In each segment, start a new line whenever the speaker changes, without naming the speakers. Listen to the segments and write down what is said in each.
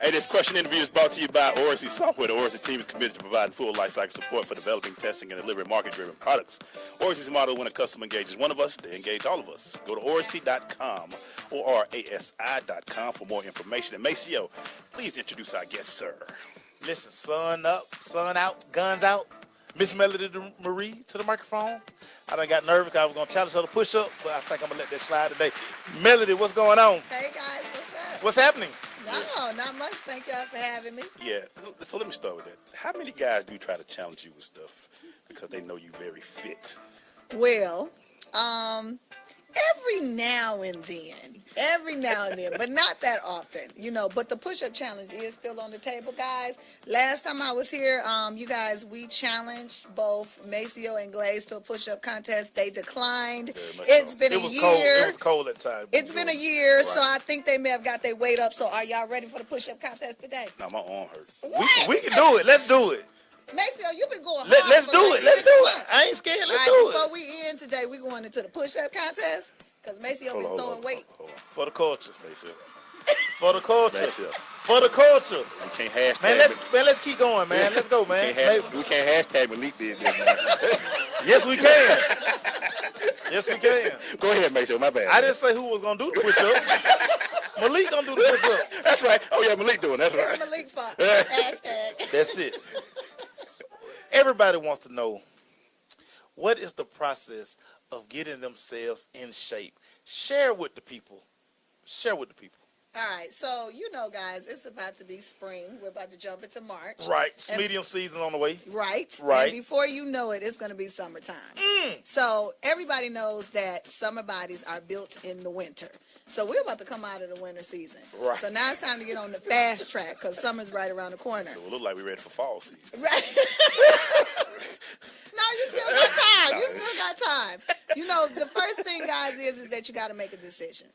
Hey, this question interview is brought to you by Orasi Software. The Orasi team is committed to providing full lifecycle support for developing, testing, and delivering market-driven products. Orasi's model: when a customer engages one of us, they engage all of us. Go to orasi.com or rasi.com for more information. And Maceo, please introduce our guest, sir.
Listen, sun up, sun out, guns out. Miss Melody Marie to the microphone. I done got nervous because I was going to challenge her to push up, but I think I'm going to let that slide today. Melody, what's going on?
Hey, guys, what's up?
What's happening?
No, not much. Thank y'all for having me.
Yeah, so let me start with that. How many guys do try to challenge you with stuff because they know you very fit?
Well, every now and then, but not that often, but the push-up challenge is still on the table, guys. Last time I was here, you guys, we challenged both Maceo and Glaze to a push-up contest. They declined. It's been a year.
It was cold at the time.
It's been a year, right. So I think they may have got their weight up. So are y'all ready for the push-up contest today?
No, my arm hurt.
We can do it. Let's do it.
Maceo, you've been going hard.
Let's do it. Let's do it. I ain't scared. Let's do it.
Before we end today, we're going into the push-up contest because Maceo been throwing weight.
Hold on.
For the culture.
Maceo.
For the culture.
Maceo.
For the culture.
We can't hashtag.
Man, let's keep going, man. Let's go, man.
We can't hashtag Malik did this, man.
Yes, we can. Yes, we can.
Go ahead, Maceo. My bad.
I didn't say who was going to do the push-ups. Malik going to do the push-ups.
That's right. Oh, yeah, Malik doing. That's right.
It's Malik fault. Hashtag.
That's it. Everybody wants to know, what is the process of getting themselves in shape? Share with the people. Share with the people.
All right, so guys, it's about to be spring. We're about to jump into March.
Right, medium season on the way.
Right. And before you know it, it's going to be summertime. So everybody knows that summer bodies are built in the winter. So we're about to come out of the winter season. Right. So now it's time to get on the fast track because summer's right around the corner.
So it looks like we're ready for fall season.
Right. No, you still got time. You still got time. The first thing, guys, is that you got to make a decision.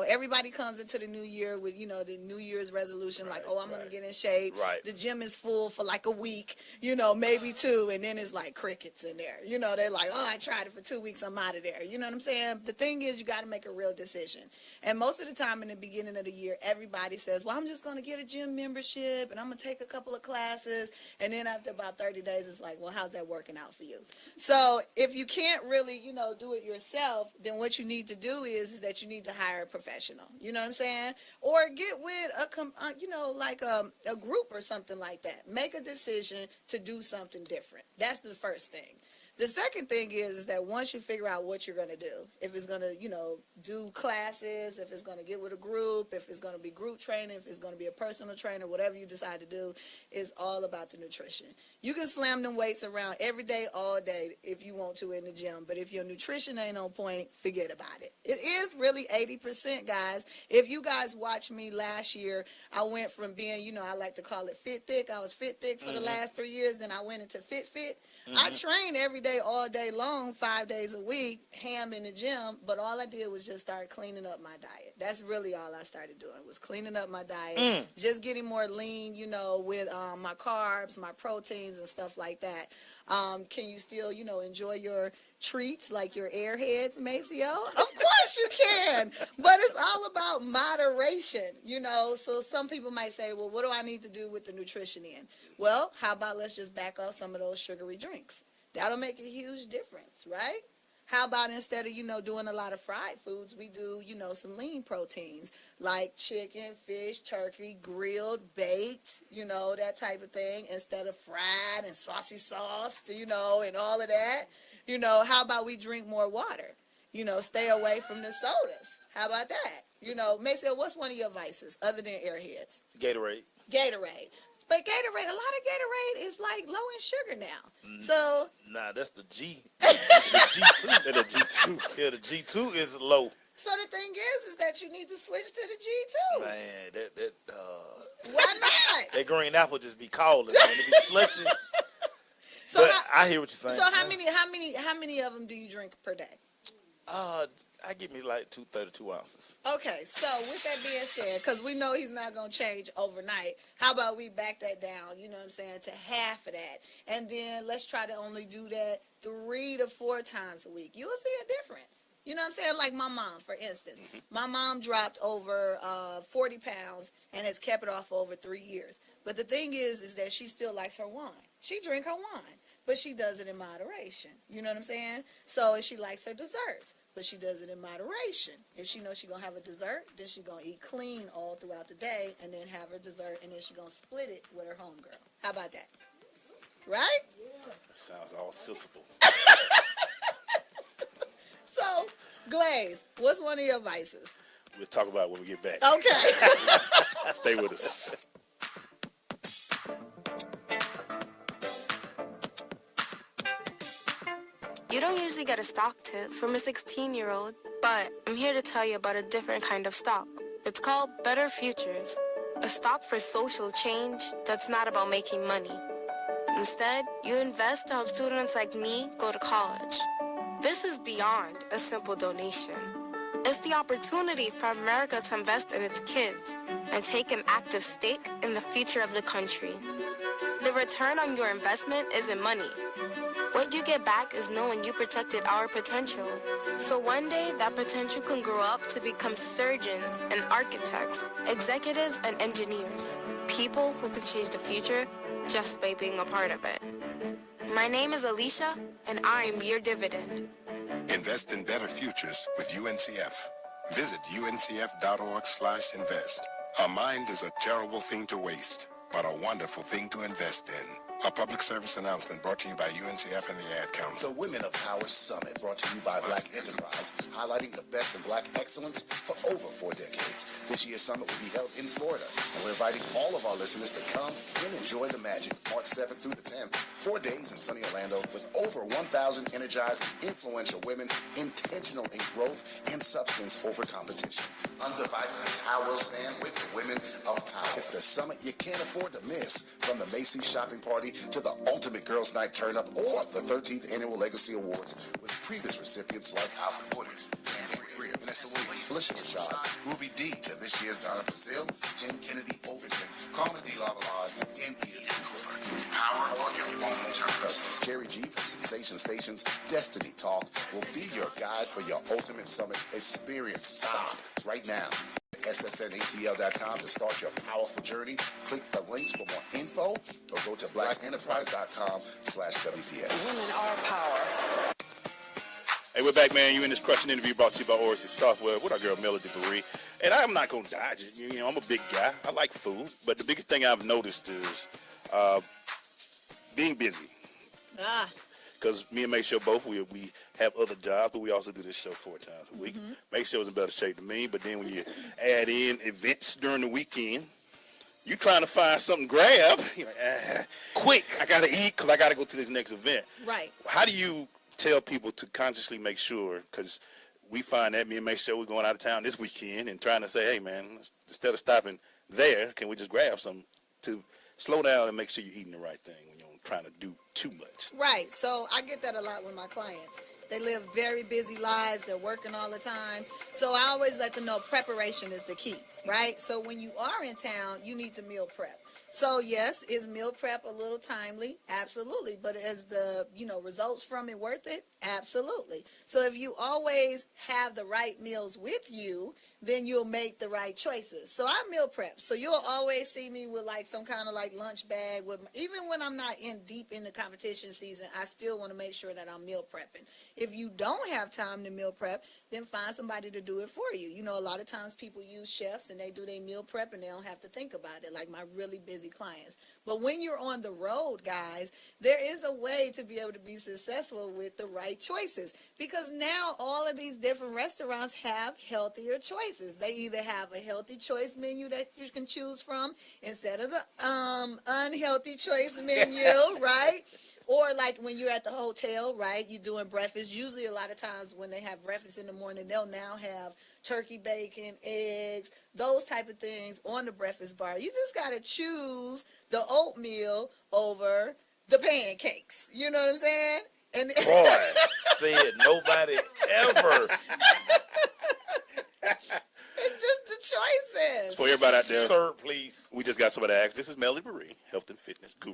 Everybody comes into the new year with, the New Year's resolution, like, I'm going to get in shape.
Right.
The gym is full for like a week, maybe two, and then it's like crickets in there. They're like, I tried it for 2 weeks, I'm out of there. You know what I'm saying? The thing is, you got to make a real decision. And most of the time in the beginning of the year, everybody says, well, I'm just going to get a gym membership, and I'm going to take a couple of classes. And then after about 30 days, it's like, well, how's that working out for you? So if you can't really, do it yourself, then what you need to do is that you need to hire a professional. You know what I'm saying? Or get with a group or something like that. Make a decision to do something different. That's the first thing. The second thing is that once you figure out what you're going to do, if it's going to, do classes, if it's going to get with a group, if it's going to be group training, if it's going to be a personal trainer, whatever you decide to do, is all about the nutrition. You can slam them weights around every day, all day, if you want to in the gym. But if your nutrition ain't on point, forget about it. It is really 80%, guys. If you guys watched me last year, I went from being, I like to call it fit thick. I was fit thick for the last 3 years. Then I went into fit. I trained every day, all day long, 5 days a week, hammed in the gym. But all I did was just start cleaning up my diet. That's really all I started doing, was cleaning up my diet, just getting more lean, with my carbs, my proteins, and stuff like that. Can you still, enjoy your treats like your airheads, Maceo? Of course you can, but it's all about moderation, So some people might say, well, what do I need to do with the nutrition in? Well, how about let's just back off some of those sugary drinks? That'll make a huge difference, right? How about instead of, doing a lot of fried foods, we do, some lean proteins like chicken, fish, turkey, grilled, baked, that type of thing, instead of fried and saucy sauced, and all of that. How about we drink more water? Stay away from the sodas. How about that? Maceo, what's one of your vices other than airheads?
Gatorade.
But Gatorade, a lot of Gatorade is like low in sugar now. So
nah, that's the G. The G2.
The G2.
Yeah, the G2 is low.
So the thing is that you need to switch to the G2.
Man,
why not?
That green apple just be calling, man. It be slushy.
So
but I hear what you're saying.
So how many of them do you drink per day?
I give me like 232 ounces.
Okay, so with that being said, because we know he's not going to change overnight, how about we back that down, to half of that. And then let's try to only do that 3 to 4 times a week. You'll see a difference. You know what I'm saying? Like my mom, for instance. My mom dropped over 40 pounds and has kept it off for over 3 years. But the thing is that she still likes her wine. She drink her wine, but she does it in moderation. You know what I'm saying? So and she likes her desserts, but she does it in moderation. If she knows she's going to have a dessert, then she's going to eat clean all throughout the day and then have her dessert, and then she's going to split it with her homegirl. How about that? Right?
That sounds all sensible.
So, Glaze, what's one of your vices?
We'll talk about it when we get back.
Okay.
Stay with us.
You don't usually get a stock tip from a 16-year-old, but I'm here to tell you about a different kind of stock. It's called Better Futures, a stock for social change that's not about making money. Instead, you invest to help students like me go to college. This is beyond a simple donation. It's the opportunity for America to invest in its kids and take an active stake in the future of the country. The return on your investment isn't money. What you get back is knowing you protected our potential. So one day, that potential can grow up to become surgeons and architects, executives and engineers, people who can change the future just by being a part of it. My name is Alicia, and I'm your dividend.
Invest in better futures with UNCF. Visit uncf.org/invest. A mind is a terrible thing to waste, but a wonderful thing to invest in. A public service announcement brought to you by UNCF and the Ad Council.
The Women of Power Summit, brought to you by Black Enterprise, highlighting the best in Black excellence for over 4 decades. This year's summit will be held in Florida, and we're inviting all of our listeners to come and enjoy the magic. March 7th through the 10th, 4 days in sunny Orlando with over 1,000 energized and influential women, intentional in growth and substance over competition. Undivided is how we'll stand with the Women of Power. It's the summit you can't afford to miss, from the Macy's shopping party to the Ultimate Girls Night Turn Up or the 13th Annual Legacy Awards with previous recipients like Alfred Woodard, Andy Greer, Vanessa Williams, Felicia Rashad, Ruby D to this year's Donna Brazil, Jen Kennedy Overton, Carmen D. Lavalade, and Edith Cooper. It's power on your own terms. Jerry G from Sensation Station's Destiny Talk will be your guide for your ultimate summit experience. Stop right now. SSNATL.com to start your powerful journey. Click the links for more info or go to blackenterprise.com/WPS.
Women are power.
Hey, we're back, man. You in this crushing interview brought to you by Orasi Software with our girl Melody Marie. And I'm not going to dodge it. You know, I'm a big guy. I like food. But the biggest thing I've noticed is being busy. Because me and Make Sure both, we have other jobs, but we also do this show 4 times a week. Make Sure is in better shape than me, but then when you add in events during the weekend, you trying to find something to grab. You're like, quick, I got to eat because I got to go to this next event.
Right.
How do you tell people to consciously make sure, because we find that me and Make Sure we're going out of town this weekend and trying to say, hey, man, instead of stopping there, can we just grab something to slow down and make sure you're eating the right thing when you're trying to do too much?
Right. So I get that a lot with my clients. They live very busy lives. They're working all the time. So I always let them know preparation is the key, right? So when you are in town, you need to meal prep. So yes, is meal prep a little timely? Absolutely. But is the, results from it worth it? Absolutely. So if you always have the right meals with you, then you'll make the right choices. So I meal prep. So you'll always see me with like some kind of like lunch bag with, even when I'm not deep in the competition season, I still want to make sure that I'm meal prepping. If you don't have time to meal prep, then find somebody to do it for you. You know, a lot of times people use chefs and they do their meal prep and they don't have to think about it, like my really busy clients. But when you're on the road, guys, there is a way to be able to be successful with the right choices, because now all of these different restaurants have healthier choices. They either have a healthy choice menu that you can choose from instead of the unhealthy choice menu, right? Or like when you're at the hotel, right, you're doing breakfast. Usually a lot of times when they have breakfast in the morning, they'll now have turkey bacon, eggs, those type of things on the breakfast bar. You just got to choose the oatmeal over the pancakes. You know what I'm saying? And
Boy, said nobody ever.
It's just the choices.
For everybody out there,
Sir, please.
we just got somebody to ask. This is Melody Marie, health and fitness guru.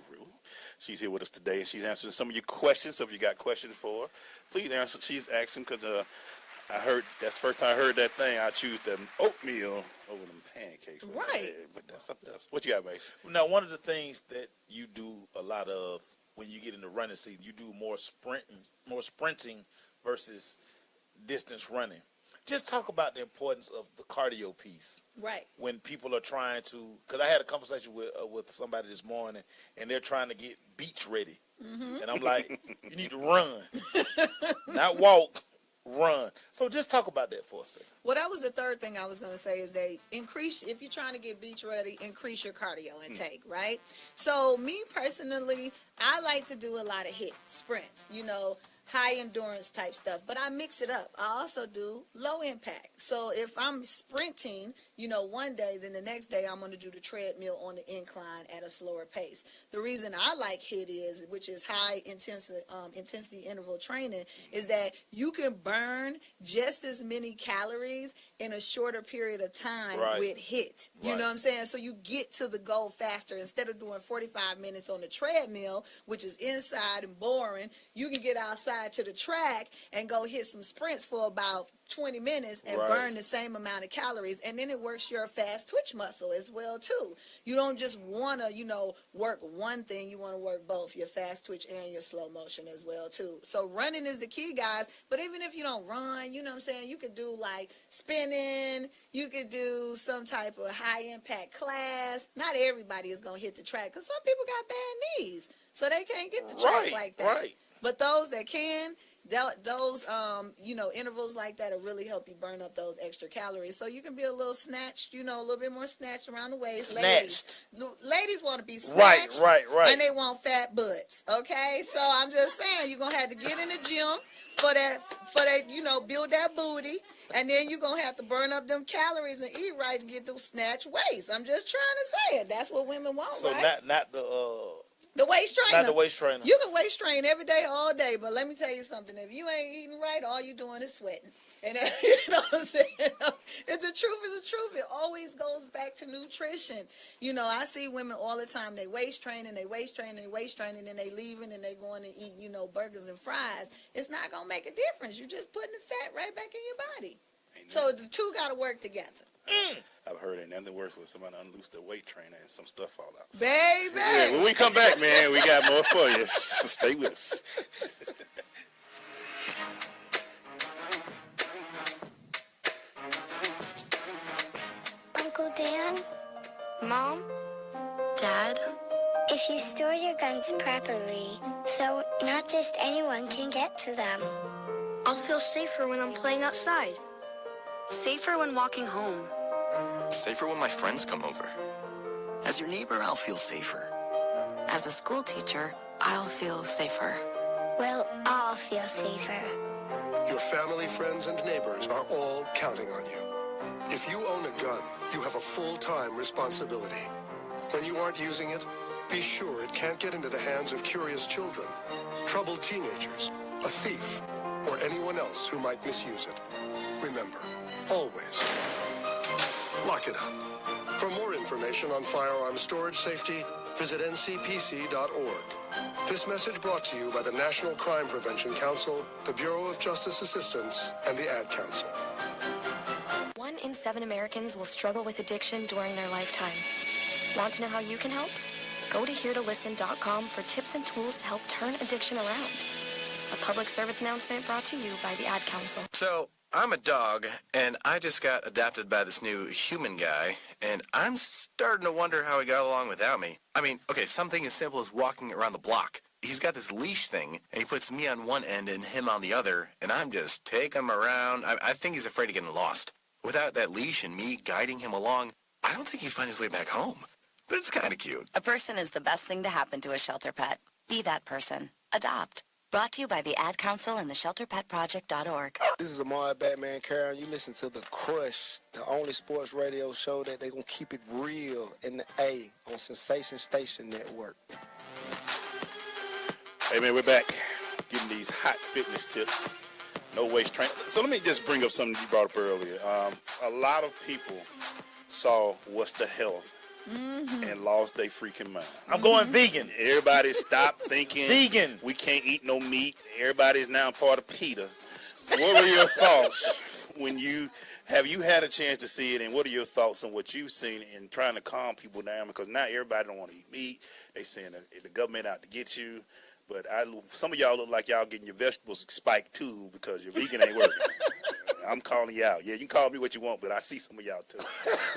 She's here with us today, and she's answering some of your questions. So if you got questions for her, please answer. She's asking because That's the first time I heard that thing. I choose the oatmeal over them pancakes.
Right.
But that's something else. What you got, Mace?
Now, one of the things that you do a lot of when you get into running season, you do more sprinting versus distance running. Just talk about the importance of the cardio piece.
Right.
When people are trying to, because I had a conversation with somebody this morning, and they're trying to get beach ready. Mm-hmm. And I'm like, you need to run, not walk, run. So just talk about that for a second.
Well, that was the third thing I was going to say is they increase, if you're trying to get beach ready, increase your cardio intake, right? So me personally, I like to do a lot of HIIT sprints, high endurance type stuff, but I mix it up. I also do low impact. So if I'm sprinting, one day, then the next day I'm going to do the treadmill on the incline at a slower pace. The reason I like HIIT which is high intensity interval training, is that you can burn just as many calories in a shorter period of time with HIIT. You know what I'm saying? So you get to the goal faster. Instead of doing 45 minutes on the treadmill, which is inside and boring, you can get outside to the track and go hit some sprints for about 20 minutes and burn the same amount of calories, and then it works your fast twitch muscle as well too. You don't just want to work one thing, you want to work both, your fast twitch and your slow motion as well too. So running is the key, guys. But even if you don't run, you could do like spinning, you could do some type of high impact class. Not everybody is going to hit the track because some people got bad knees, so they can't get the track like that. But those that can, those intervals like that will really help you burn up those extra calories. So you can be a little snatched, a little bit more snatched around the waist. Ladies want to be snatched,
right,
and they want fat butts. Okay, so I'm just saying you're gonna have to get in the gym for that, build that booty, and then you're gonna have to burn up them calories and eat right to get those snatched waist. I'm just trying to say it. That's what women want,
so
right?
not
the waist trainer.
Not the waist trainer.
You can waist train every day, all day, but let me tell you something. If you ain't eating right, all you doing is sweating. And you know what I'm saying? If the truth is the truth, it always goes back to nutrition. I see women all the time, they waist training, and then they leaving and they going to eat, burgers and fries. It's not going to make a difference. You're just putting the fat right back in your body. So the two got to work together.
I've heard it. Nothing worse when somebody unloose their weight trainer and some stuff fall out.
Baby!
Yeah, when we come back, man, we got more for you. So stay with us.
Uncle Dan?
Mom? Dad?
If you store your guns properly, so not just anyone can get to them.
I'll feel safer when I'm playing outside. Safer when walking home.
Safer when my friends come over. As your neighbor, I'll feel safer.
As a school teacher, I'll feel safer.
We'll all feel safer.
Your family, friends, and neighbors are all counting on you. If you own a gun, you have a full-time responsibility. When you aren't using it, be sure it can't get into the hands of curious children, troubled teenagers, a thief, or anyone else who might misuse it. Remember, always, lock it up. For more information on firearm storage safety, visit ncpc.org. This message brought to you by the National Crime Prevention Council, the Bureau of Justice Assistance, and the Ad Council.
1 in 7 Americans will struggle with addiction during their lifetime. Want to know how you can help? Go to heretolisten.com for tips and tools to help turn addiction around. A public service announcement brought to you by the Ad Council.
So, I'm a dog, and I just got adopted by this new human guy, and I'm starting to wonder how he got along without me. I mean, okay, something as simple as walking around the block. He's got this leash thing, and he puts me on one end and him on the other, and I'm just taking him around. I think he's afraid of getting lost. Without that leash and me guiding him along, I don't think he'd find his way back home. But it's kind of cute.
A person is the best thing to happen to a shelter pet. Be that person. Adopt. Brought to you by the Ad Council and the ShelterPetProject.org.
This is Amar Batman Karen. You listen to The Crush, the only sports radio show that they going to keep it real in the A on Sensation Station Network.
Hey, man, we're back getting these hot fitness tips. No waist training. So let me just bring up something you brought up earlier. A lot of people saw What's the Health and lost their freaking mind.
I'm going vegan.
Everybody stopped thinking
vegan.
We can't eat no meat. Everybody's now part of PETA. What were your thoughts when you had a chance to see it, and what are your thoughts on what you've seen in trying to calm people down? Because now everybody don't want to eat meat. They saying that the government out to get you. But some of y'all look like y'all getting your vegetables spiked too because your vegan ain't working. I'm calling you out. Yeah, you can call me what you want, but I see some of y'all too.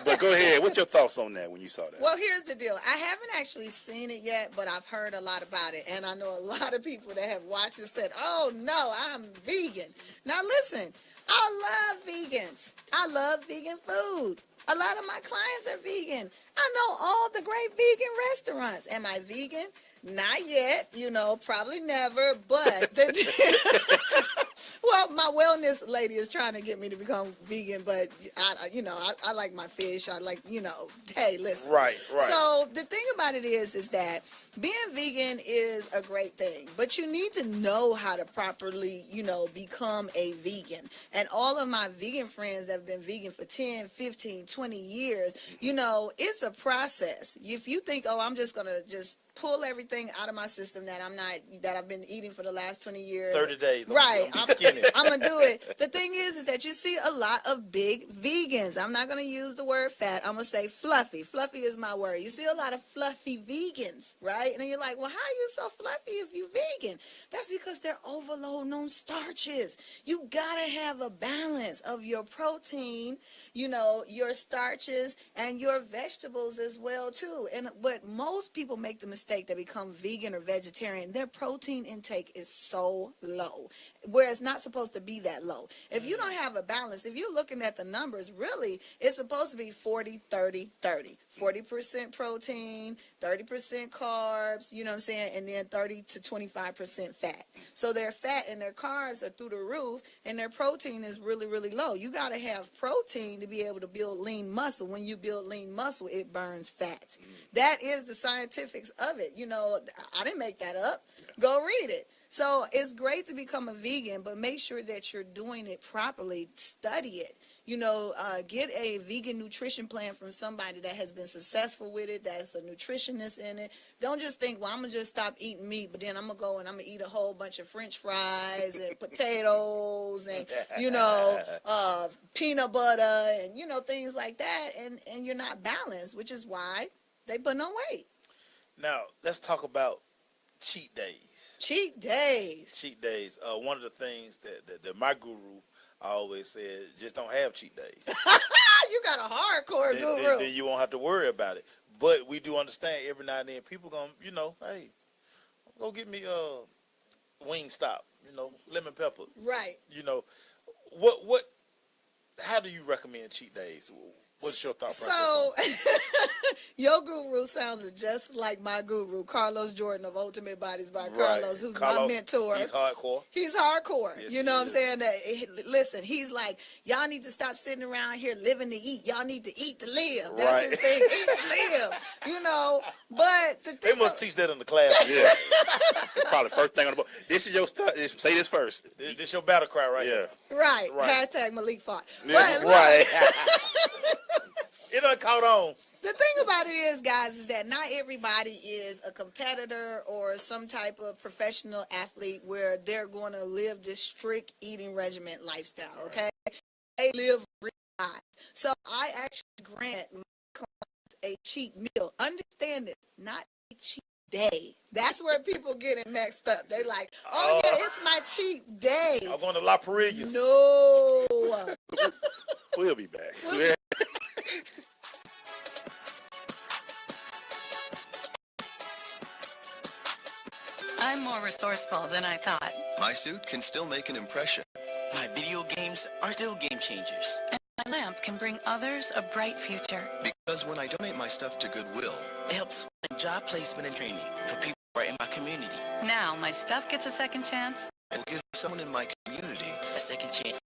But go ahead. What's your thoughts on that when you saw that?
Well, here's the deal. I haven't actually seen it yet, but I've heard a lot about it. And I know a lot of people that have watched it said, oh, no, I'm vegan. Now, listen, I love vegans. I love vegan food. A lot of my clients are vegan. I know all the great vegan restaurants. Am I vegan? Not yet, probably never, but well, my wellness lady is trying to get me to become vegan, but I like my fish. I like, hey, listen.
Right.
So the thing about it is that being vegan is a great thing, but you need to know how to properly, become a vegan. And all of my vegan friends that have been vegan for 10, 15, 20 years, it's a process. If you think, oh, I'm just going to just pull everything out of my system that I've been eating for the last 20 years.
30 days.
Right.
I'm skinny.
I'm going to do it. The thing is that you see a lot of big vegans. I'm not going to use the word fat. I'm going to say fluffy. Fluffy is my word. You see a lot of fluffy vegans, right? And then you're like, well, how are you so fluffy if you're vegan? That's because they're overloading on starches. You got to have a balance of your protein, your starches, and your vegetables as well, too. But most people make the mistake that become vegan or vegetarian, their protein intake is so low, where it's not supposed to be that low. If you don't have a balance, if you're looking at the numbers, really, it's supposed to be 40, 30, 30. 40% protein, 30% carbs, you know what I'm saying, and then 30 to 25% fat. So their fat and their carbs are through the roof, and their protein is really, really low. You got to have protein to be able to build lean muscle. When you build lean muscle, it burns fat. That is the scientifics of it. I didn't make that up. Go read it. So it's great to become a vegan, but make sure that you're doing it properly. Study it. Get a vegan nutrition plan from somebody that has been successful with it, that's a nutritionist in it. Don't just think, well, I'm going to just stop eating meat, but then I'm going to go and I'm going to eat a whole bunch of French fries and potatoes and, peanut butter and, things like that. And you're not balanced, which is why they put on weight.
Now, let's talk about cheat days.
Cheat days.
Cheat days. One of the things that my guru always said, just don't have cheat days.
You got a hardcore guru.
Then you won't have to worry about it. But we do understand every now and then people going, hey, go get me Wingstop, lemon pepper.
Right.
How do you recommend cheat days? What's your thought process?
So, your guru sounds just like my guru, Carlos Jordan of Ultimate Bodies by Carlos, who's my mentor.
He's hardcore.
He's hardcore.
Yes,
you know what I'm saying? Listen, he's like, y'all need to stop sitting around here living to eat. Y'all need to eat to live. That's his thing, eat to live. But the thing
they must teach that in the class.
Yeah. It's probably the first thing on the book. This is your stuff. Say this first.
This your battle cry right here.
Right. Hashtag Malik fought.
Yeah. Right.
It done caught on.
The thing about it is, guys, is that not everybody is a competitor or some type of professional athlete where they're going to live this strict eating regimen lifestyle, okay? They live real lives. So I actually grant my clients a cheat meal. Understand this, not a cheat day. That's where people get it mixed up. They like, oh yeah, it's my cheat day.
I'm going to La Parillas.
No.
We'll be back.
I'm more resourceful than I thought.
My suit can still make an impression.
My video games are still game changers.
And my lamp can bring others a bright future.
Because when I donate my stuff to Goodwill,
it helps find job placement and training for people right in my community.
Now my stuff gets a second chance.
It will give someone in my community
a second chance.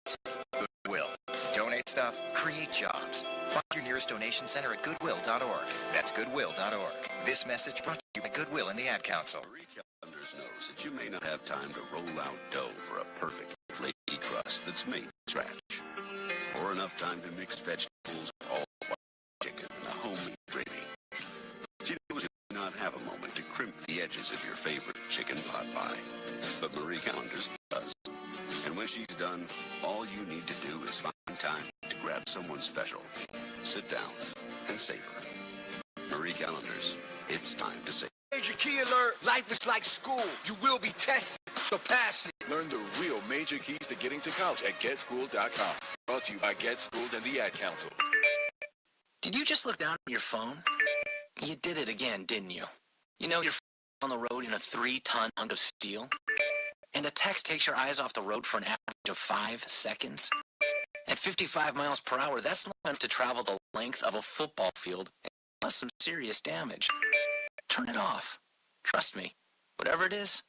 Goodwill. Donate stuff, create jobs. Find your nearest donation center at goodwill.org. That's goodwill.org. This message brought to you by Goodwill and the Ad Council.
Knows that you may not have time to roll out dough for a perfect flaky crust that's made from scratch, or enough time to mix vegetables with all white chicken and a homemade gravy. What you do is not have a moment to crimp the edges of your favorite chicken pot pie, but Marie Callender's does. And when she's done, someone special. Sit down and savor. Marie Callender's, it's time to savor.
Major key alert. Life is like school. You will be tested, so pass it.
Learn the real major keys to getting to college at GetSchooled.com. Brought to you by GetSchooled and the Ad Council.
Did you just look down at your phone? You did it again, didn't you? You know you're on the road in a 3-ton hunk of steel? And a text takes your eyes off the road for an average of 5 seconds? At 55 miles per hour, that's long enough to travel the length of a football field and cause some serious damage. Turn it off. Trust me, whatever it is,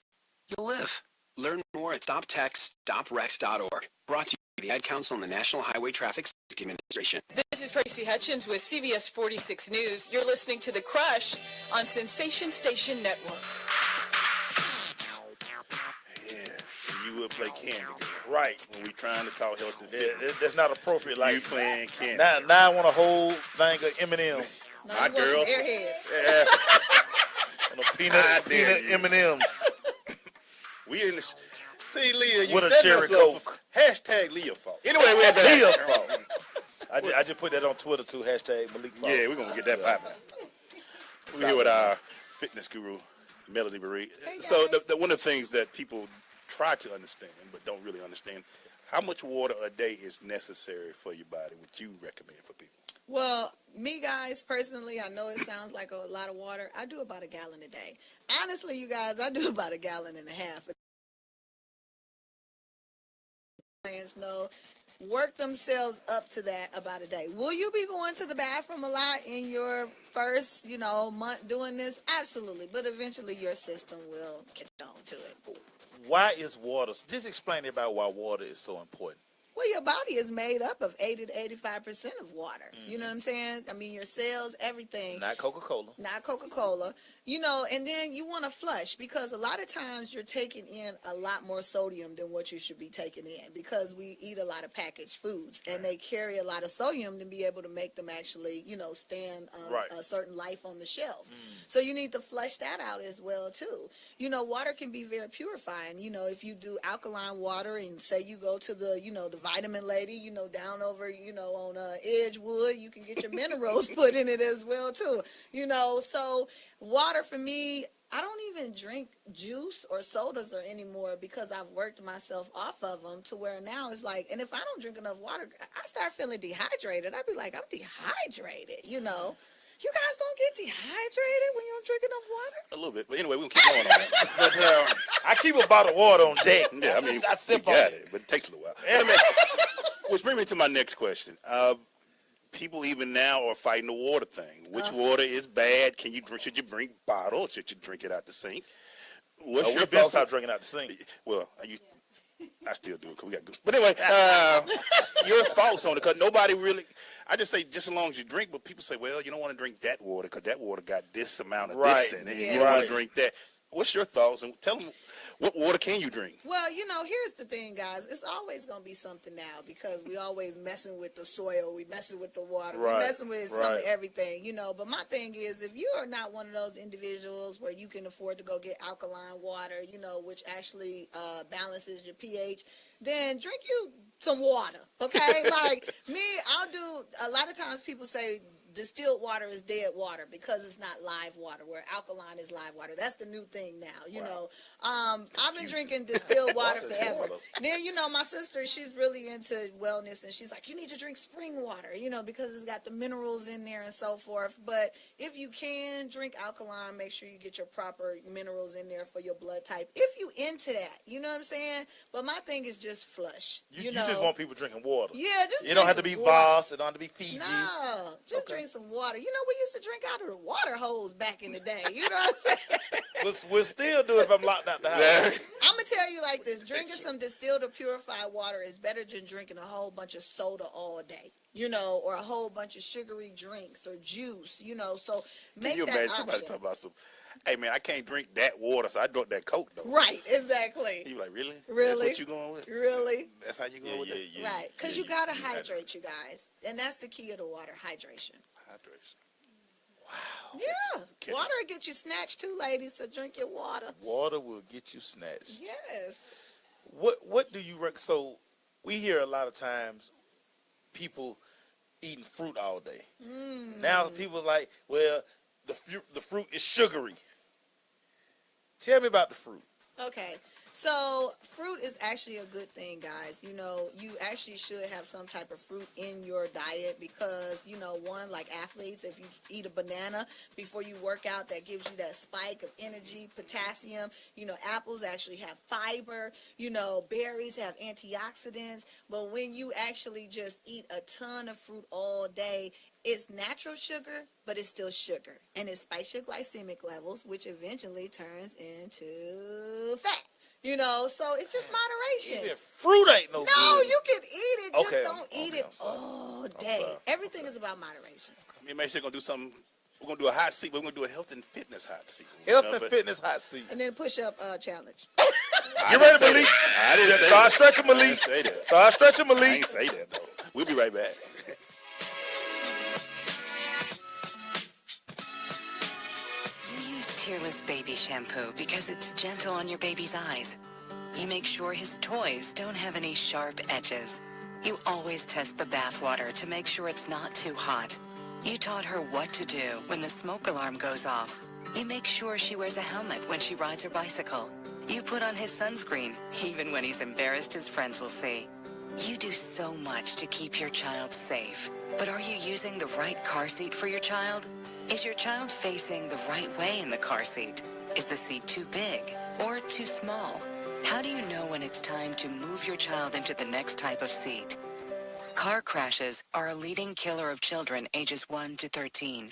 you'll live.
Learn more at stoptextsstopwrecks.org. Brought to you by the Ad Council and the National Highway Traffic Safety Administration.
This is Tracy Hutchins with CBS 46 News. You're listening to The Crush on Sensation Station Network.
You would play Candy Girl.
Right.
When we trying to talk health and fitness.
That's not appropriate. Like
you playing Candy.
Now I want a whole thing of M&Ms.
My girls.
Airheads.
Yeah. And a peanut M&Ms.
We in the... See, Leah, you
with a
set
cherry
us up.
Coke.
Hashtag Leah fault. Anyway, we're back.
Leah fault. I just put that on Twitter too. Hashtag Malik fault.
Yeah, we're going to get that popping. We're here with our fitness guru, Melody Marie. So one of the things that people try to understand but don't really understand, how much water a day is necessary for your body? Would you recommend for people?
Well, me guys, personally, I know it sounds like a lot of water. I do about a gallon a day. Honestly, you guys, I do about a gallon and a half. No, work themselves up to that about a day. Will you be going to the bathroom a lot in your first, month doing this? Absolutely. But eventually your system will get on to it.
Why is water? Just explain about why water is so important.
Well, your body is made up of 80 to 85% of water. Mm-hmm. You know what I'm saying? I mean, your cells, everything.
Not Coca-Cola.
Not Coca-Cola. And then you want to flush because a lot of times you're taking in a lot more sodium than what you should be taking in because we eat a lot of packaged foods and they carry a lot of sodium to be able to make them actually, stand a certain life on the shelf. So you need to flush that out as well, too. Water can be very purifying. If you do alkaline water and say you go to the vitamin lady, down over, on Edgewood, you can get your minerals put in it as well, too. So water for me, I don't even drink juice or sodas or anymore because I've worked myself off of them to where now it's like, and if I don't drink enough water, I start feeling dehydrated. I'd be like, I'm dehydrated, You guys don't get dehydrated when you don't drink enough water?
A little bit. But anyway, we're going to keep going on that.
But I keep a bottle of water on deck.
Yeah, I mean,
I sip
you
on
got it, but it takes a little while. Which brings me to my next question. People even now are fighting the water thing. Which water is bad? Can you drink? Should you drink bottle? Should you drink it out the sink? What's your
best? Stop drinking out the sink.
Well, I still do it because we got good. But anyway, your thoughts on it? Because nobody really. I just say just as long as you drink, but people say, well, you don't want to drink that water because that water got this amount of this in it. Yeah. You don't want to drink that. What's your thoughts? And tell them, what water can you drink?
Well, here's the thing, guys. It's always going to be something now because we always messing with the soil. We messing with the water. We messing with some of everything, But my thing is, if you are not one of those individuals where you can afford to go get alkaline water, which actually balances your pH, then drink you some water, okay? Like me, I'll do, a lot of times people say distilled water is dead water because it's not live water, where alkaline is live water. That's the new thing now, I've been drinking distilled water forever. Then, my sister, she's really into wellness, and she's like, you need to drink spring water, because it's got the minerals in there and so forth. But if you can drink alkaline, make sure you get your proper minerals in there for your blood type. If you into that, you know what I'm saying? But my thing is just flush.
You just want people drinking water.
Yeah, just
it don't have to be Voss. It don't have to be Fiji.
No, just drink some water. We used to drink out of the water hose back in the day. You know what I'm saying?
We'll still do it if I'm locked out the house.
I'm going to tell you like this. Drinking some distilled or purified water is better than drinking a whole bunch of soda all day, or a whole bunch of sugary drinks or juice, so make that option. Can you imagine
somebody talking about hey, man, I can't drink that water, so I drink that Coke, though.
Right, exactly.
You like, really?
Really?
That's what you going with?
Really?
That's how you going with it?
Yeah. Right, because you got to hydrate, you guys. And that's the key of the water, hydration. Wow. Yeah. Water will get you snatched too, ladies, so drink your water.
Water will get you snatched.
Yes.
What do you so we hear a lot of times people eating fruit all day. Now people are like, well, the fruit is sugary. Tell me about the fruit.
Okay. So fruit is actually a good thing, guys. You know, you actually should have some type of fruit in your diet because, you know, one, like athletes, if you eat a banana before you work out, that gives you that spike of energy, potassium. You know, apples actually have fiber. You know, berries have antioxidants. But when you actually just eat a ton of fruit all day, it's natural sugar, but it's still sugar. And it spikes your glycemic levels, which eventually turns into fat. You know, so it's just moderation.
Even fruit ain't no good.
No, you can eat it. Just
Okay,
don't eat it all day. Everything is about moderation.
Me and Macy are going to do something. We're going to do a hot seat, but we're going to do a health and fitness hot seat.
Health and fitness hot seat.
And then push-up challenge.
You ready, Malik?
I didn't say
Start
that.
stretching, Malik.
I didn't say that.
Start stretching, Malik.
I didn't say that, though. We'll be right back.
You use Tearless baby shampoo because it's gentle on your baby's eyes. You make sure his toys don't have any sharp edges. You always test the bath water to make sure it's not too hot. You taught her what to do when the smoke alarm goes off. You make sure she wears a helmet when she rides her bicycle. You put on his sunscreen, even when he's embarrassed his friends will see. You do so much to keep your child safe. But are you using the right car seat for your child? Is your child facing the right way in the car seat? Is the seat too big or too small? How do you know when it's time to move your child into the next type of seat? Car crashes are a leading killer of children ages 1 to 13.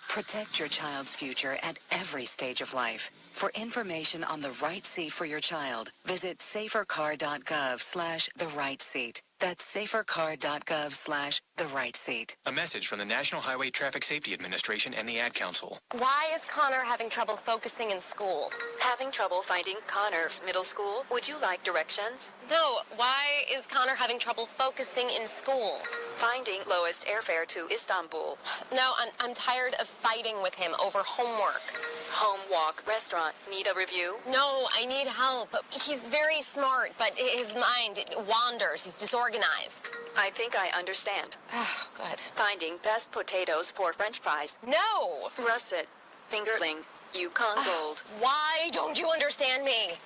Protect your child's future at every stage of life. For information on the right seat for your child, visit safercar.gov/the-right-seat. That's safercar.gov/the-right-seat.
A message from the National Highway Traffic Safety Administration and the Ad Council.
Why is Connor having trouble focusing in school?
Having trouble finding Connor's middle school? Would you like directions?
No, why is Connor having trouble focusing in school?
Finding lowest airfare to Istanbul.
No, I'm tired of fighting with him over homework.
Home, walk, restaurant. Need a review?
No, I need help. He's very smart, but his mind wanders. He's disorganized.
I think I understand.
Oh, good.
Finding best potatoes for French fries.
No!
Russet, fingerling, Yukon Gold.
Why don't you understand me?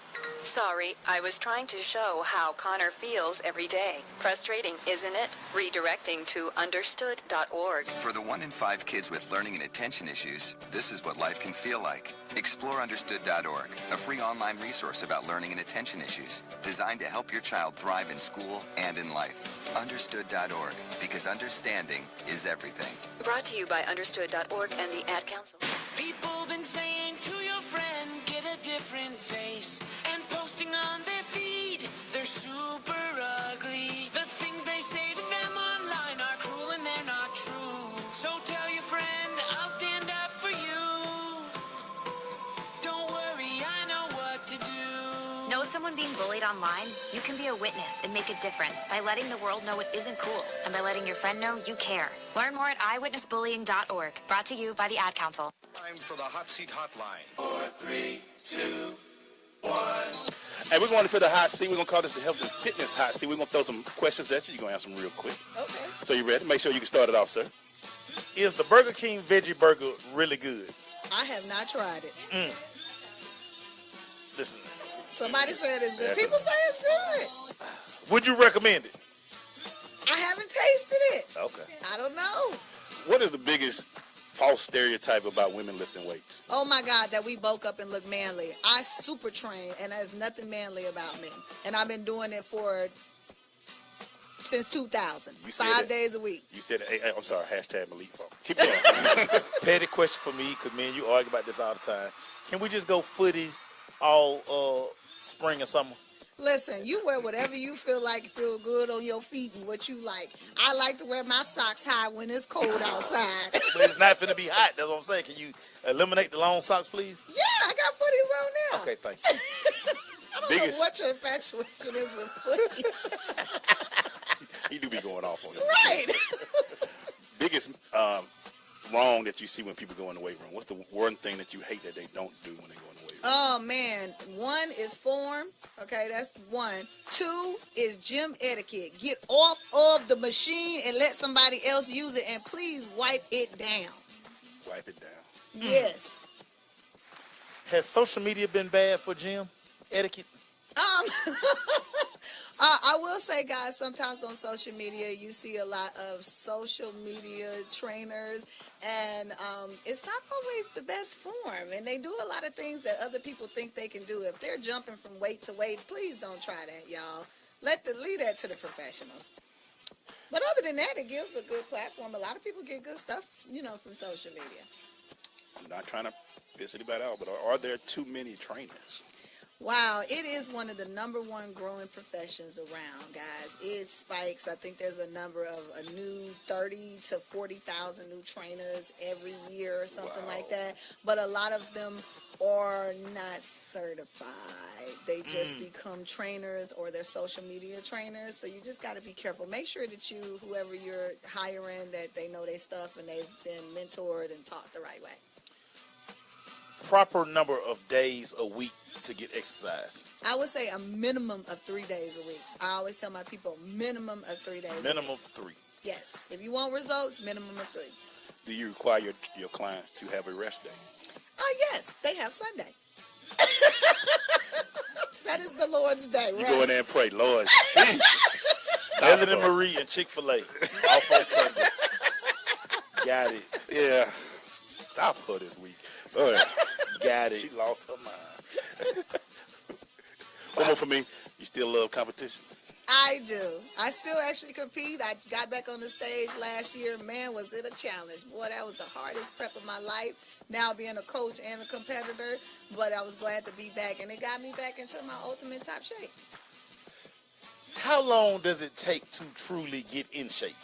Sorry, I was trying to show how Connor feels every day. Frustrating, isn't it? Redirecting to understood.org.
For the 1 in 5 kids with learning and attention issues, this is what life can feel like. Explore understood.org, a free online resource about learning and attention issues, designed to help your child thrive in school and in life. Understood.org, because understanding is everything.
Brought to you by understood.org and the Ad Council.
People been saying to your friend, get a different face, and posting on their feed, they're super ugly. The things they say to them online are cruel and they're not true. So tell your friend, I'll stand up for you. Don't worry, I know what to do.
Know someone being bullied online? You can be a witness and make a difference by letting the world know it isn't cool and by letting your friend know you care. Learn more at eyewitnessbullying.org. Brought to you by the Ad Council.
Time for the Hot Seat Hotline.
4, 3, 2, 1. Hey, we're going into the hot seat. We're going to call this the health and fitness hot seat. We're going to throw some questions at you. You're going to answer them real quick.
Okay.
So you ready? Make sure you can start it off, sir.
Is the Burger King veggie burger really good?
I have not tried it.
Listen.
Somebody said it's good. People say it's good.
Would you recommend it?
I haven't tasted it.
Okay.
I don't know.
What is the biggest false stereotype about women lifting weights?
Oh my God, that we bulk up and look manly. I super train and there's nothing manly about me. And I've been doing it since 2000. 5 days a week.
You said, hey, I'm sorry, hashtag Malik phone. Keep going.
Petty question for me, because me and you argue about this all the time. Can we just go footies all spring and summer?
Listen, you wear whatever you feel good on your feet and what you like. I like to wear my socks high when it's cold outside.
But it's not finna be hot. That's what I'm saying. Can you eliminate the long socks, please?
Yeah, I got footies on now.
Okay, thank you.
I don't know what your infatuation is with footies.
You do be going off on it.
Right.
Biggest wrong that you see when people go in the weight room? What's the one thing that you hate that they don't do when they go in the weight room?
Oh, man. 1 is form. Okay, that's 1. 2 is gym etiquette. Get off of the machine and let somebody else use it, and please wipe it down.
Wipe it down.
Yes.
Has social media been bad for gym etiquette?
I will say, guys, sometimes on social media, you see a lot of social media trainers, and it's not always the best form, and they do a lot of things that other people think they can do. If they're jumping from weight to weight, please don't try that, y'all. Leave that to the professionals. But other than that, it gives a good platform. A lot of people get good stuff, from social media.
I'm not trying to piss anybody out, but are there too many trainers?
Wow, it is one of the number 1 growing professions around, guys. It spikes. I think there's a number of a new 30 to 40,000 new trainers every year or something like that. But a lot of them are not certified. They just become trainers, or they're social media trainers. So you just got to be careful. Make sure that whoever you're hiring, that they know their stuff and they've been mentored and taught the right way.
Proper number of days a week to get exercise.
I would say a minimum of 3 days a week. I always tell my people minimum of 3 days.
Minimum of 3.
Yes. If you want results, minimum of 3.
Do you require your clients to have a rest day?
Yes, they have Sunday. That is the Lord's day.
You go in there and pray, Lord Jesus.
Evelyn Marie and Chick-fil-A off on Sunday. Got it.
Yeah. Stop her this week. All right.
Got it.
She lost her mind. One more for me. You still love competitions?
I do. I still actually compete. I got back on the stage last year. Man, was it a challenge. Boy, that was the hardest prep of my life. Now being a coach and a competitor. But I was glad to be back. And it got me back into my ultimate top shape.
How long does it take to truly get in shape?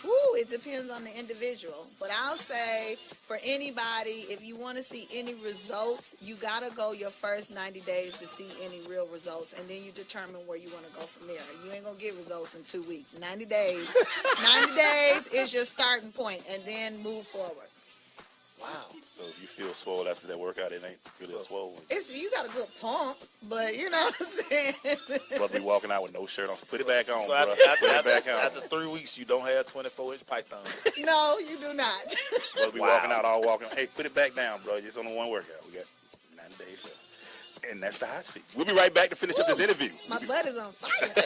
Ooh, it depends on the individual. But I'll say for anybody, if you want to see any results, you got to go your first 90 days to see any real results. And then you determine where you want to go from there. You ain't going to get results in 2 weeks. 90 days. 90 days is your starting point, and then move forward.
Wow. So if you feel swole after that workout, it ain't really a swole one.
You got a good pump, but you know what I'm saying?
Brother be walking out with no shirt on. Put it back on,
So
bro.
after 3 weeks, you don't have 24-inch python.
No, you do not.
Brother be walking out all walking. Hey, put it back down, bro. Just on the one workout. We got 90 days left. And that's the hot seat. We'll be right back to finish up this interview.
My blood is on fire.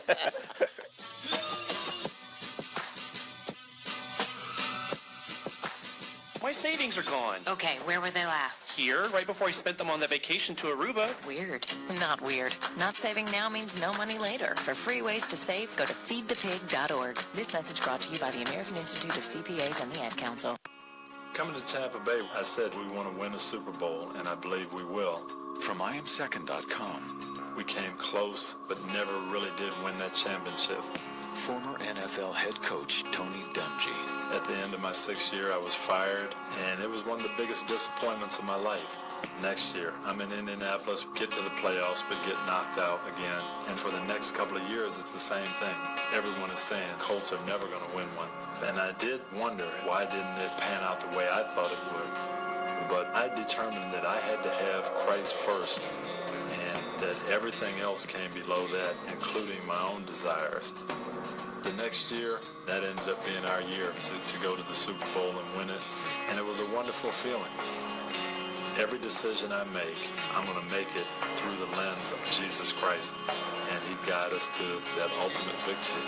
My savings are gone.
Okay, where were they last?
Here, right before I spent them on that vacation to Aruba.
Weird. Not weird. Not saving now means no money later. For free ways to save, go to feedthepig.org. This message brought to you by the American Institute of CPAs and the Ad Council.
Coming to Tampa Bay, I said we want to win a Super Bowl, and I believe we will.
From IamSecond.com.
We came close, but never really did win that championship.
Former NFL head coach Tony Dungy.
At the end of my 6th year, I was fired, and it was one of the biggest disappointments of my life. Next year, I'm in Indianapolis, get to the playoffs, but get knocked out again. And for the next couple of years, it's the same thing. Everyone is saying Colts are never going to win one. And I did wonder, why didn't it pan out the way I thought it would? But I determined that I had to have Christ first, and that everything else came below that, including my own desires. The next year, that ended up being our year to go to the Super Bowl and win it, and it was a wonderful feeling. Every decision I make, I'm going to make it through the lens of Jesus Christ, and He'd guide us to that ultimate victory.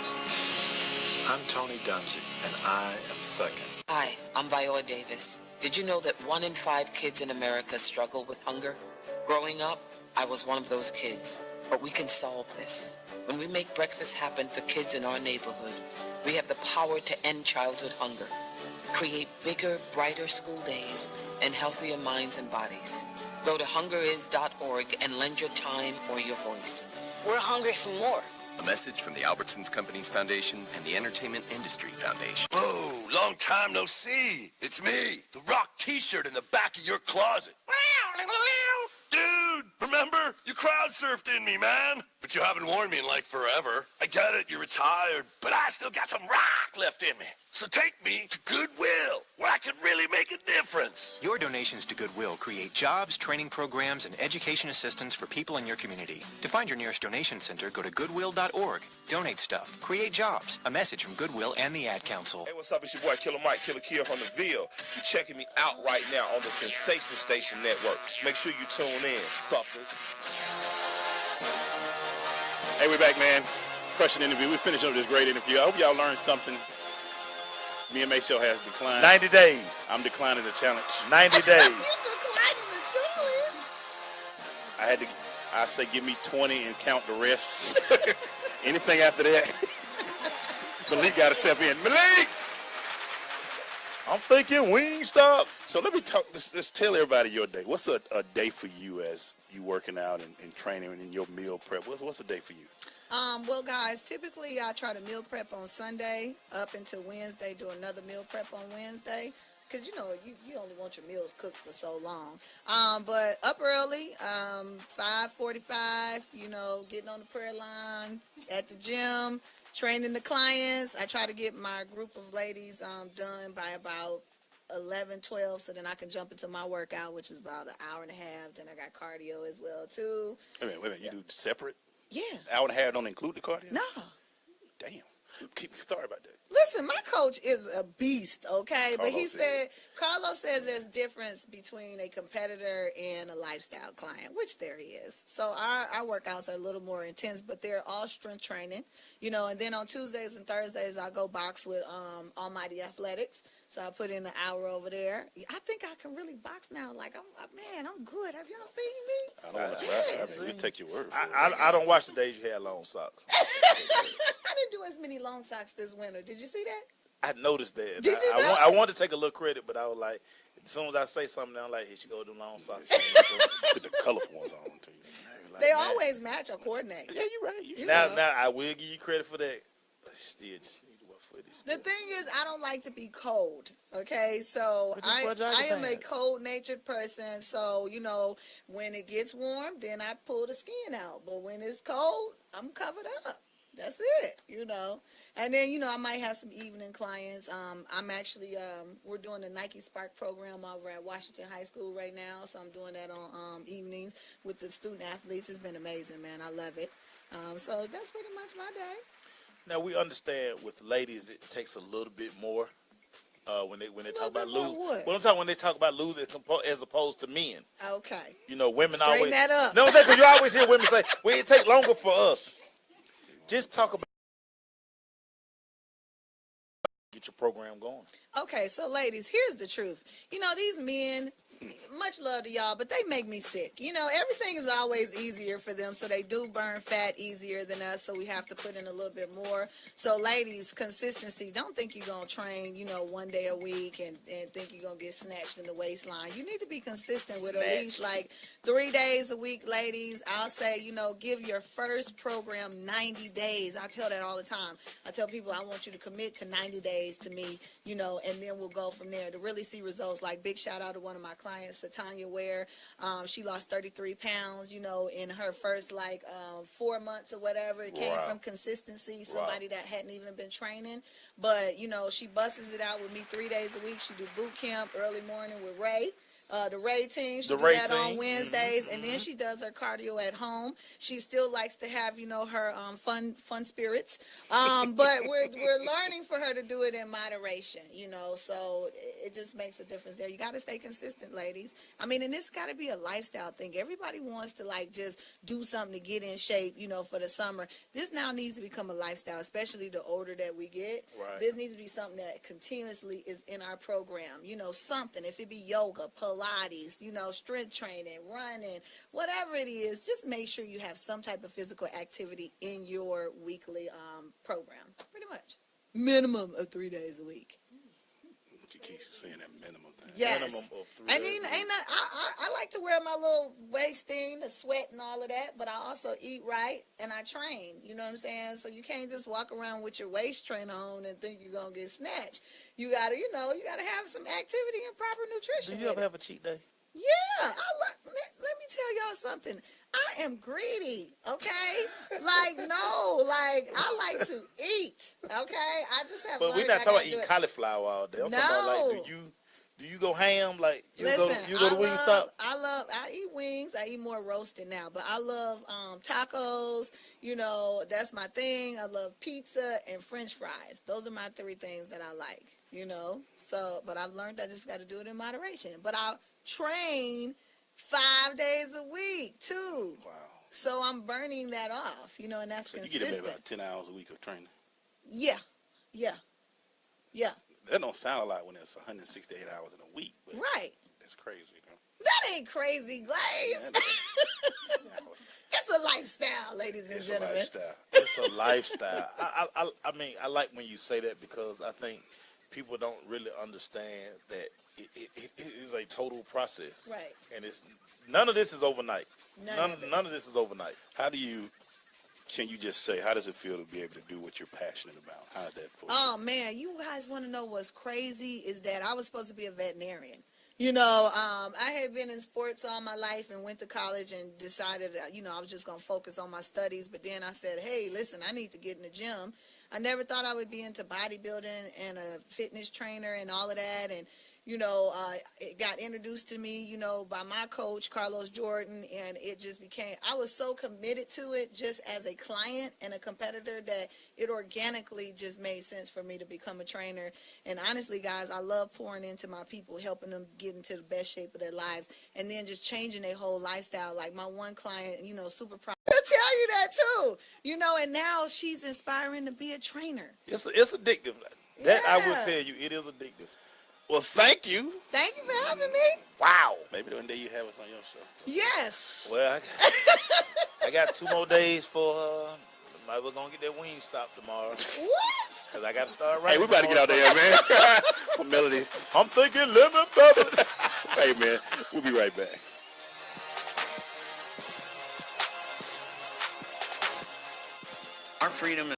I'm Tony Dungy, and I am second.
Hi, I'm Viola Davis. Did you know that 1 in 5 kids in America struggle with hunger? Growing up, I was one of those kids, but we can solve this. When we make breakfast happen for kids in our neighborhood, we have the power to end childhood hunger, create bigger, brighter school days, and healthier minds and bodies. Go to hungeris.org and lend your time or your voice.
We're hungry for more.
A message from the Albertsons Companies Foundation and the Entertainment Industry Foundation.
Oh, long time no see. It's me, the Rock t-shirt in the back of your closet. Dude, remember? You crowd surfed in me, man. But you haven't worn me in like forever. I get it, you're retired, but I still got some rock left in me. So take me to Goodwill. where I could really make a difference.
Your donations to Goodwill create jobs, training programs, and education assistance for people in your community. To find your nearest donation center, go to goodwill.org. Donate stuff. Create jobs. A message from Goodwill and the Ad Council.
Hey, what's up? It's your boy Killer Mike, Killer Kill from the Ville. You're checking me out right now on the Sensation Station Network. Make sure you tune in, suckers.
Hey, we're back, man. Crushing interview. We finished up this great interview. I hope y'all learned something. Me and May Show has declined.
90 days.
I'm declining the challenge.
90 days.
Declining the challenge.
I say give me 20 and count the rest. Anything after that, Malik got to tap in. Malik!
I'm thinking Wingstop.
So let me talk. Let's tell everybody your day. What's a day for you as you working out and training and in your meal prep? What's a day for you?
Well, guys, typically I try to meal prep on Sunday up until Wednesday, do another meal prep on Wednesday. Because, you know, you only want your meals cooked for so long. But up early, 5:45, you know, getting on the prayer line, at the gym, training the clients. I try to get my group of ladies done by about 11, 12, so then I can jump into my workout, which is about an hour and a half. Then I got cardio as well, too.
Wait a minute. You do separate?
Yeah.
Hour and a half don't include the cardio?
No.
Damn. Sorry about that.
Listen, my coach is a beast, okay? But Carlos says there's difference between a competitor and a lifestyle client, which there is. So our workouts are a little more intense, but they're all strength training, you know. And then on Tuesdays and Thursdays, I go box with Almighty Athletics. So I put in an hour over there. I think I can really box now. Like, I'm good. Have y'all seen me?
I don't watch that. I mean, you take your word for it.
I don't watch the days you had long socks.
I didn't do as many long socks this winter. Did you see that?
I noticed that.
Did you notice?
I wanted to take a little credit, but I was like, as soon as I say something, I'm like, here she go with them long socks.
Put the colorful ones on, too.
Like,
they always match or coordinate.
Yeah, you're right.
Now, I will give you credit for that. But still, just need to work for this.
The thing is, I don't like to be cold, okay? So I am a cold-natured person. So, you know, when it gets warm, then I pull the skin out. But when it's cold, I'm covered up. That's it, you know. And then, you know, I might have some evening clients. I'm actually, we're doing the Nike Spark program over at Washington High School right now. So I'm doing that on evenings with the student athletes. It's been amazing, man. I love it. So that's pretty much my day.
Now, we understand with ladies, it takes a little bit more when they talk about losing. Well, I'm talking when they talk about losing as opposed to men.
Okay.
You know, women
Straighten
always.
that up.
No, I'm saying, because you always hear women say, well, it take longer for us. Just talk about get your program going.
Okay, so ladies, here's the truth. You know, these men, much love to y'all, but they make me sick. You know, everything is always easier for them, so they do burn fat easier than us, so we have to put in a little bit more. So ladies, consistency. Don't think you're going to train, you know, one day a week and think you're going to get snatched in the waistline. You need to be consistent with at least like 3 days a week, ladies. I'll say, you know, give your first program 90 days. I tell that all the time. I tell people I want you to commit to 90 days to me, you know, and then we'll go from there to really see results. Like, big shout out to one of my clients, Satanya Ware. She lost 33 pounds, you know, in her first 4 months or whatever. It came from consistency, somebody that hadn't even been training. But, you know, she busts it out with me 3 days a week. She do boot camp early morning with Ray. The Ray team, she do that on Wednesdays, and then she does her cardio at home. She still likes to have, you know, her fun spirits, but we're learning for her to do it in moderation, you know. So it just makes a difference there. You got to stay consistent, ladies. I mean, and this got to be a lifestyle thing. Everybody wants to just do something to get in shape, you know, for the summer. This now needs to become a lifestyle, especially the older that we get.
Right.
This needs to be something that continuously is in our program. You know, something. If it be yoga, Pilates, you know, strength training, running, whatever it is, just make sure you have some type of physical activity in your weekly program. Pretty much. Minimum of 3 days a week.
You keep saying that minimum thing.
Yes.
Minimum of 3
And
days.
then, I like to wear my little waist thing, the sweat and all of that, but I also eat right and I train. You know what I'm saying? So you can't just walk around with your waist trainer on and think you're going to get snatched. You got to, you know, have some activity and proper nutrition.
Do you ever have a cheat day?
Yeah. Let me tell y'all something. I am greedy, okay? Like, no, like, I like to eat, okay? I just have
But we're
learned
not
I
talking about
gotta do
eating
it.
cauliflower all day. I'm talking about, like, do you go ham? Like, you go to Wingstop?
I eat wings. I eat more roasted now, but I love tacos. You know, that's my thing. I love pizza and French fries. Those are my 3 things that I like, you know? So, but I've learned I just got to do it in moderation. But I train 5 days a week, too.
Wow.
So I'm burning that off, you know, and that's
So
consistent.
you get about 10 hours a week of training.
Yeah.
That don't sound a lot when it's 168 hours in a week. But
right.
That's crazy, you know?
That ain't crazy, Glaze. It's a lifestyle, ladies and gentlemen.
It's a lifestyle. I mean, I like when you say that because I think people don't really understand that it is a total process.
Right.
And none of this is overnight. None of this is overnight.
Can you just say, how does it feel to be able to do what you're passionate about? How did that feel?
Oh, man, you guys want to know what's crazy is that I was supposed to be a veterinarian. You know, I had been in sports all my life and went to college and decided, you know, I was just going to focus on my studies. But then I said, hey, listen, I need to get in the gym. I never thought I would be into bodybuilding and a fitness trainer and all of that. And, you know, it got introduced to me, you know, by my coach, Carlos Jordan, and it just became, I was so committed to it just as a client and a competitor that it organically just made sense for me to become a trainer. And honestly, guys, I love pouring into my people, helping them get into the best shape of their lives, and then just changing their whole lifestyle. Like my one client, you know, super proud to tell you that too, you know, and now she's inspiring to be a trainer.
It's addictive. That I will tell you, it is addictive.
Well, thank you.
Thank you for having me.
Wow.
Maybe one day you have us on your show.
Yes.
Well, I got 2 more days for might well gonna get that wing stop tomorrow.
What?
Because I got to start writing.
Hey, we about to get out there, man. Melody.
I'm thinking lemon pepper.
Hey, man, we'll be right back.
Our freedom